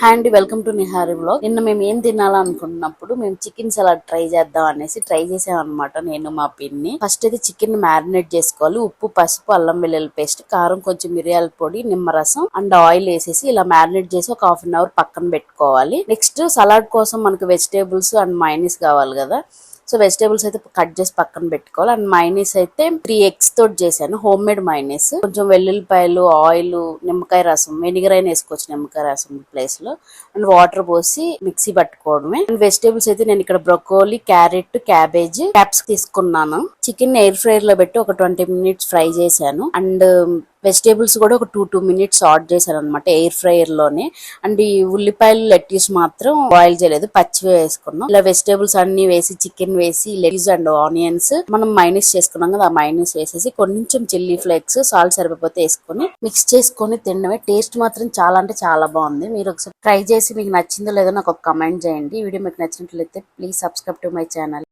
Hi అండి, welcome to Nihari vlog. నిన్న మేము ఏం తినాలనుకున్నప్పుడు మేము చికెన్ సలాడ్ ట్రై చేద్దాం అనేసి ట్రై చేసాం అనమాట. నేను మా పిన్ని ఫస్ట్ అయితే చికెన్ మ్యారినేట్ చేసుకోవాలి. ఉప్పు, పసుపు, అల్లం వెల్లుల్లి పేస్ట్, కారం, కొంచెం మిరియాల పొడి, నిమ్మరసం అండ్ ఆయిల్ వేసేసి ఇలా మ్యారినేట్ చేసి ఒక హాఫ్ అన్ అవర్ పక్కన పెట్టుకోవాలి. నెక్స్ట్ సలాడ్ కోసం మనకు వెజిటేబుల్స్ అండ్ మైనీస్ కావాలి కదా. సో వెజిటేబుల్స్ అయితే కట్ చేసి పక్కన పెట్టుకోవాలి. అండ్ మైనీస్ అయితే 3 eggs తోటి చేశాను, హోమ్ మేడ్ మైనీస్. కొంచెం వెల్లుల్లిపాయలు, ఆయిల్, నిమ్మకాయ రసం, వెనిగర్ అయినా వేసుకోవచ్చు నిమ్మకాయ రసం ప్లేస్ లో. అండ్ వాటర్ పోసి మిక్సీ పట్టుకోవడమే. అండ్ వెజిటేబుల్స్ అయితే నేను ఇక్కడ బ్రొకోలీ, క్యారెట్, క్యాబేజ్, క్యాప్స్ తీసుకున్నాను. చికెన్ ఎయిర్ ఫ్రైర్ లో పెట్టి ఒక 20 minutes ఫ్రై చేశాను. అండ్ వెజిటేబుల్స్ కూడా ఒక 2 minutes ఆడ్ చేశాను అనమాట ఎయిర్ ఫ్రైయర్ లోనే. అండ్ ఈ ఉల్లిపాయలు, లెట్యూస్ మాత్రం బాయిల్ చేయలేదు, పచ్చివే వేసుకున్నాం. ఇలా వెజిటేబుల్స్ అన్ని వేసి, చికెన్ వేసి, లెట్యూస్ అండ్ ఆనియన్స్ మనం మైనస్ చేసుకున్నాం కదా, ఆ మైనస్ వేసేసి కొంచెం చిల్లీ ఫ్లేక్స్, సాల్ట్ సరిపోతే వేసుకొని మిక్స్ చేసుకొని తినడమే. టేస్ట్ మాత్రం చాలా అంటే చాలా బాగుంది. మీరు ఒకసారి ట్రై చేసి మీకు నచ్చిందో లేదో నాకు ఒక కమెంట్ చేయండి. ఈ వీడియో మీకు నచ్చినట్లయితే please subscribe to my channel.